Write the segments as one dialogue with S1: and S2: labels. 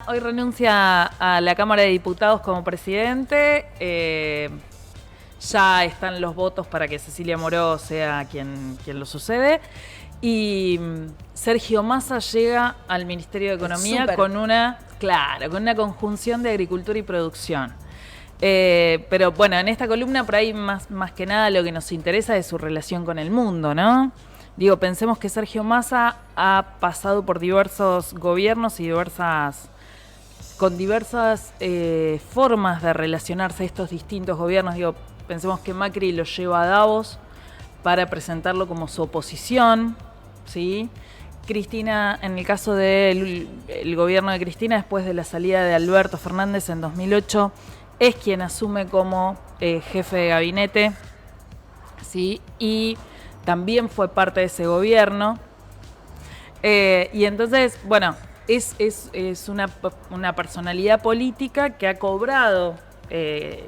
S1: hoy renuncia a la Cámara de Diputados como presidente. Ya están los votos para que Cecilia Moró sea quien lo sucede. Y Sergio Massa llega al Ministerio de Economía con una conjunción de agricultura y producción. Pero bueno, en esta columna por ahí más que nada lo que nos interesa es su relación con el mundo, ¿no? Digo, pensemos que Sergio Massa ha pasado por diversos gobiernos y con diversas formas de relacionarse a estos distintos gobiernos. Digo, pensemos que Macri lo lleva a Davos para presentarlo como su oposición, ¿sí? Cristina, en el caso del gobierno de Cristina, después de la salida de Alberto Fernández en 2008, es quien asume como jefe de gabinete, ¿sí? Y también fue parte de ese gobierno. Y entonces, bueno, es una personalidad política que ha cobrado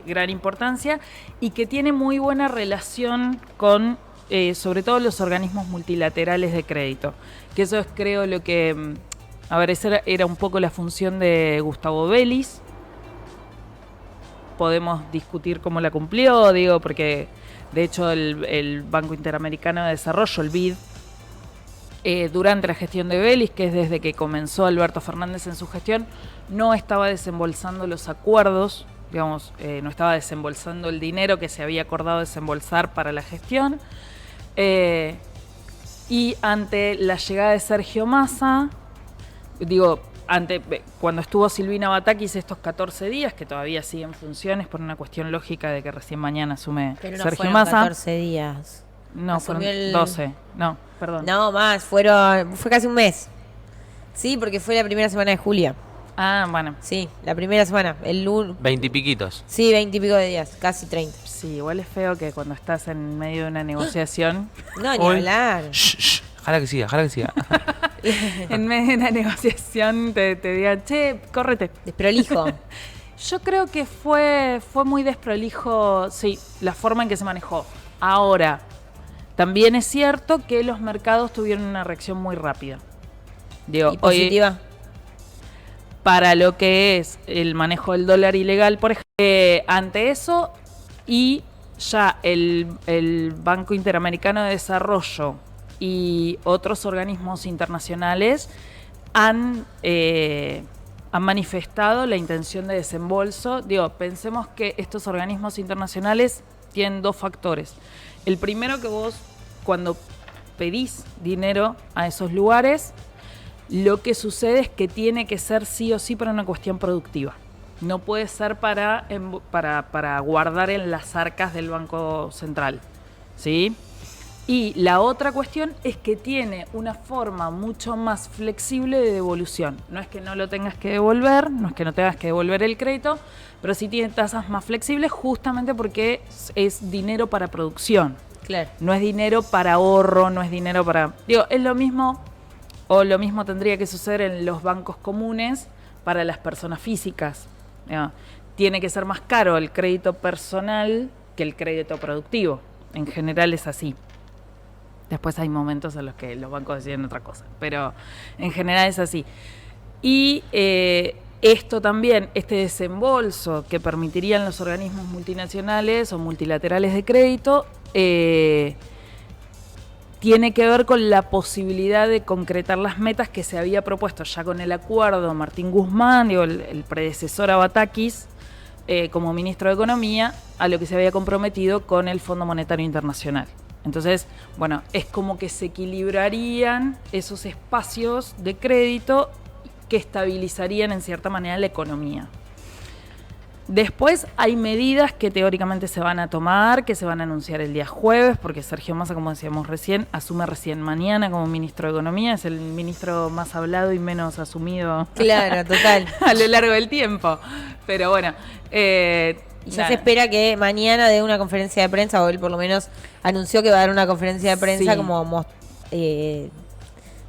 S1: gran importancia y que tiene muy buena relación con, sobre todo, los organismos multilaterales de crédito. Que eso es, creo, lo que... A ver, esa era un poco la función de Gustavo Vélez. Podemos discutir cómo la cumplió, digo, porque de hecho el Banco Interamericano de Desarrollo, el BID, durante la gestión de Vélez, que es desde que comenzó Alberto Fernández en su gestión, no estaba desembolsando los acuerdos, digamos, no estaba desembolsando el dinero que se había acordado desembolsar para la gestión. Y ante la llegada de Sergio Massa, digo, cuando estuvo Silvina Batakis estos 14 días, que todavía sigue en funciones por una cuestión lógica de que recién mañana asume Sergio Massa.
S2: 14 días.
S1: No, fueron 12. No, perdón.
S2: No, más, fue casi un mes. Sí, porque fue la primera semana de julio.
S1: Ah, bueno.
S2: Sí, la primera semana, el lunes.
S3: 20 y piquitos.
S2: Sí, 20 y pico de días, casi 30.
S1: Sí, igual es feo que cuando estás en medio de una negociación...
S2: No, ni hablar.
S3: Jala que siga.
S1: En medio de una negociación te digan, che, córrete.
S2: Desprolijo.
S1: Yo creo que fue muy desprolijo, sí, la forma en que se manejó. Ahora, también es cierto que los mercados tuvieron una reacción muy rápida. Digo,
S2: ¿Y positiva?
S1: Para lo que es el manejo del dólar ilegal, por ejemplo, ante eso, y ya el Banco Interamericano de Desarrollo y otros organismos internacionales han manifestado la intención de desembolso. Digo, pensemos que estos organismos internacionales tienen dos factores. El primero, que vos, cuando pedís dinero a esos lugares, lo que sucede es que tiene que ser sí o sí para una cuestión productiva. No puede ser para guardar en las arcas del Banco Central, ¿sí? Y la otra cuestión es que tiene una forma mucho más flexible de devolución. No es que no lo tengas que devolver, no es que no tengas que devolver el crédito, pero sí tiene tasas más flexibles justamente porque es dinero para producción.
S2: Claro.
S1: No es dinero para ahorro, no es dinero para... Digo, es lo mismo, o lo mismo tendría que suceder en los bancos comunes para las personas físicas. Tiene que ser más caro el crédito personal que el crédito productivo. En general es así. Después hay momentos en los que los bancos deciden otra cosa, pero en general es así. Y esto también, este desembolso que permitirían los organismos multinacionales o multilaterales de crédito, tiene que ver con la posibilidad de concretar las metas que se había propuesto ya con el acuerdo Martín Guzmán, digo, el predecesor a Batakis, como ministro de Economía, a lo que se había comprometido con el Fondo Monetario Internacional. Entonces, bueno, es como que se equilibrarían esos espacios de crédito que estabilizarían en cierta manera la economía. Después hay medidas que teóricamente se van a tomar, que se van a anunciar el día jueves, porque Sergio Massa, como decíamos recién, asume recién mañana como ministro de Economía, es el ministro más hablado y menos asumido.
S2: Claro, total.
S1: A lo largo del tiempo. Pero bueno...
S2: Y ya se espera que mañana dé una conferencia de prensa, o él por lo menos anunció que va a dar una conferencia de prensa, sí, como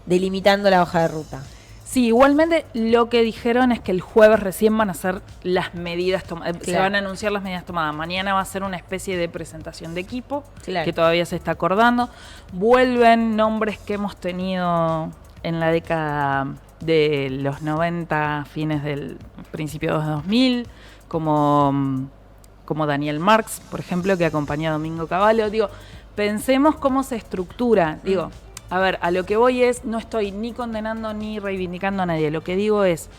S2: delimitando la hoja de ruta.
S1: Sí, igualmente lo que dijeron es que el jueves recién van a hacer las medidas tomadas, claro. Se van a anunciar las medidas tomadas. Mañana va a ser una especie de presentación de equipo, claro, que todavía se está acordando. Vuelven nombres que hemos tenido en la década de los 90, fines del principio de los 2000, como Daniel Marx, por ejemplo, que acompañó a Domingo Cavallo. Digo, pensemos cómo se estructura. Digo, a ver, a lo que voy es, no estoy ni condenando ni reivindicando a nadie. Lo que digo es,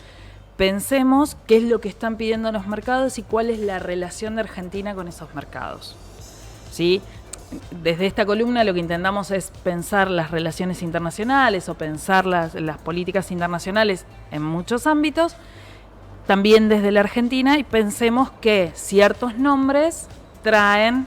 S1: pensemos qué es lo que están pidiendo los mercados y cuál es la relación de Argentina con esos mercados. ¿Sí? Desde esta columna lo que intentamos es pensar las relaciones internacionales o pensar las políticas internacionales en muchos ámbitos, también desde la Argentina, y pensemos que ciertos nombres traen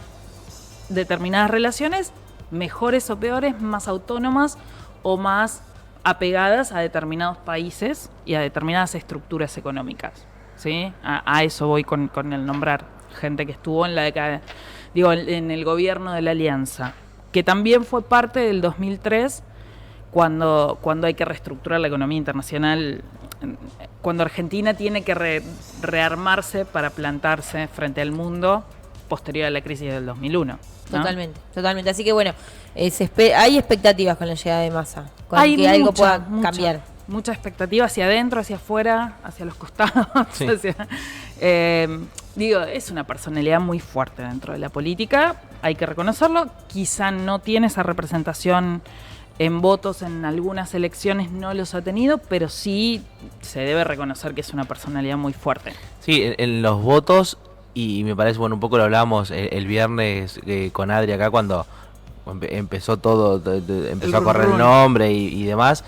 S1: determinadas relaciones, mejores o peores, más autónomas o más apegadas a determinados países y a determinadas estructuras económicas. ¿Sí? A eso voy con el nombrar gente que estuvo en la década, en el gobierno de la Alianza, que también fue parte del 2003, cuando hay que reestructurar la economía internacional, cuando Argentina tiene que rearmarse para plantarse frente al mundo posterior a la crisis del 2001. ¿no?
S2: Totalmente. Así que bueno, hay expectativas con la llegada de Massa, con que algo pueda cambiar.
S1: Mucha expectativa hacia adentro, hacia afuera, hacia los costados. Sí. Es una personalidad muy fuerte dentro de la política, hay que reconocerlo. Quizá no tiene esa representación en votos en algunas elecciones, no los ha tenido, pero sí se debe reconocer que es una personalidad muy fuerte.
S3: Sí, en los votos, y me parece, un poco lo hablábamos el viernes con Adri acá cuando empezó todo, empezó a correr el nombre y demás.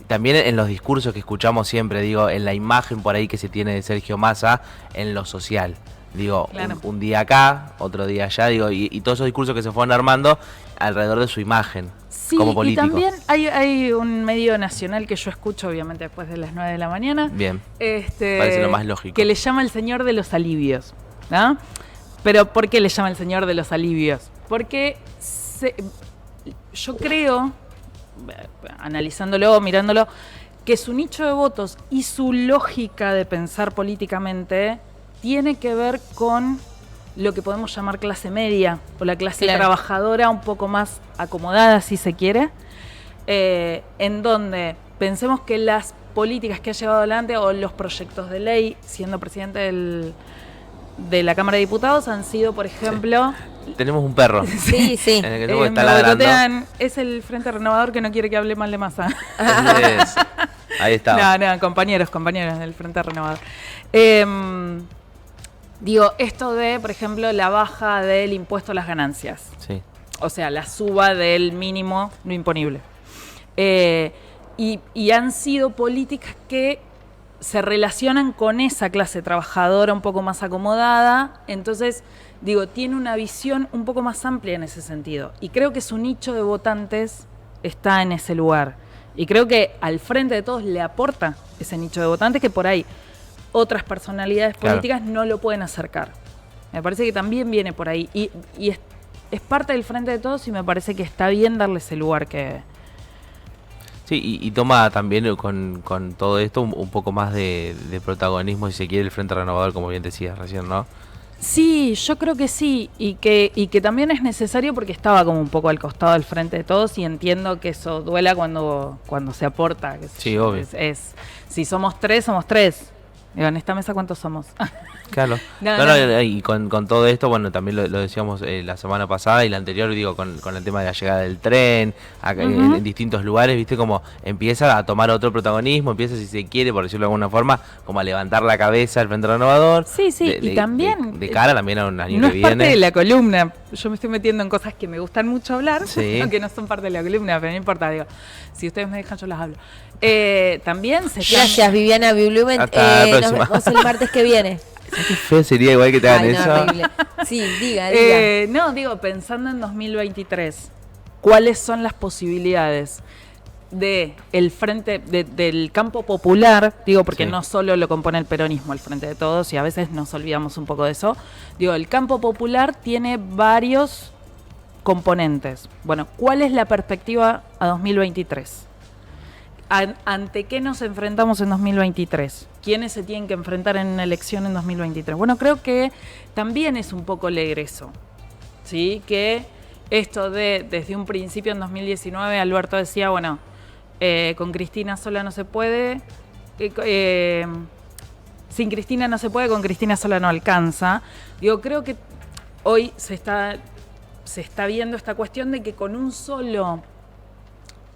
S3: También en los discursos que escuchamos siempre, en la imagen por ahí que se tiene de Sergio Massa en lo social. Claro. Un día acá, otro día allá, y todos esos discursos que se fueron armando alrededor de su imagen como político.
S1: Y también hay un medio nacional que yo escucho, obviamente, después de las 9 de la mañana.
S3: Bien, parece lo más lógico.
S1: Que le llama el Señor de los Alivios, ¿no? Pero ¿por qué le llama el Señor de los Alivios? Porque yo creo, analizándolo, mirándolo, que su nicho de votos y su lógica de pensar políticamente tiene que ver con lo que podemos llamar clase media o la clase trabajadora un poco más acomodada, si se quiere, en donde pensemos que las políticas que ha llevado adelante o los proyectos de ley, siendo presidente de la Cámara de Diputados, han sido, por ejemplo...
S3: Sí. Tenemos un perro.
S2: Sí.
S3: En el que está ladrando.
S1: Es el Frente Renovador que no quiere que hable mal de Massa.
S3: Ahí está.
S1: No, compañeros del Frente Renovador. Esto de, por ejemplo, la baja del impuesto a las ganancias.
S3: Sí.
S1: O sea, la suba del mínimo no imponible. Y han sido políticas que se relacionan con esa clase trabajadora un poco más acomodada. Entonces, tiene una visión un poco más amplia en ese sentido. Y creo que su nicho de votantes está en ese lugar. Y creo que al Frente de Todos le aporta ese nicho de votantes que por ahí otras personalidades políticas no lo pueden acercar. Me parece que también viene por ahí. Y es parte del Frente de Todos y me parece que está bien darle ese lugar que...
S3: Sí, y toma también con todo esto un poco más de protagonismo, si se quiere, el Frente Renovador, como bien decías recién, ¿no?
S1: Sí, yo creo que sí, y que también es necesario porque estaba como un poco al costado del Frente de Todos y entiendo que eso duela cuando se aporta.
S3: Sí, obvio.
S1: Si somos tres, somos tres. En esta mesa, ¿cuántos somos?
S3: Claro. Y con todo esto, también lo decíamos la semana pasada y la anterior, con el tema de la llegada del tren, acá, en distintos lugares, viste, como empieza a tomar otro protagonismo, empieza, si se quiere, por decirlo de alguna forma, como a levantar la cabeza al Frente Renovador.
S1: Sí, y también...
S3: De cara también a un año
S1: no
S3: que viene.
S1: No es parte de la columna, yo me estoy metiendo en cosas que me gustan mucho hablar,
S3: sí.
S1: Aunque no son parte de la columna, pero no importa, si ustedes me dejan yo las hablo. También
S2: Gracias, Viviana Blumen. Nos vemos el martes que viene.
S3: Qué feo sería igual que te hagan eso.
S2: Horrible. Sí, diga.
S1: Pensando en 2023, ¿cuáles son las posibilidades de el frente del campo popular? Porque no solo lo compone el peronismo, el Frente de Todos, y a veces nos olvidamos un poco de eso. El campo popular tiene varios componentes. Bueno, ¿cuál es la perspectiva a 2023? ¿Ante qué nos enfrentamos en 2023? ¿Quiénes se tienen que enfrentar en una elección en 2023? Bueno, creo que también es un poco el egreso, ¿sí? Que esto desde un principio en 2019, Alberto decía, con Cristina sola no se puede, sin Cristina no se puede, con Cristina sola no alcanza. Digo, creo que hoy se está viendo esta cuestión de que con un solo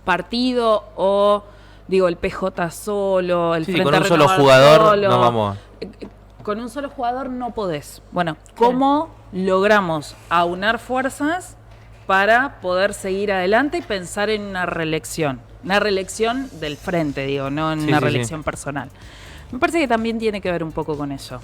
S1: partido o, digo, el PJ solo, el Frente
S3: con un solo jugador solo, no vamos.
S1: Con un solo jugador no podés. Bueno, ¿cómo logramos aunar fuerzas para poder seguir adelante y pensar en una reelección? Una reelección del frente, digo, no en una reelección personal. Me parece que también tiene que ver un poco con eso.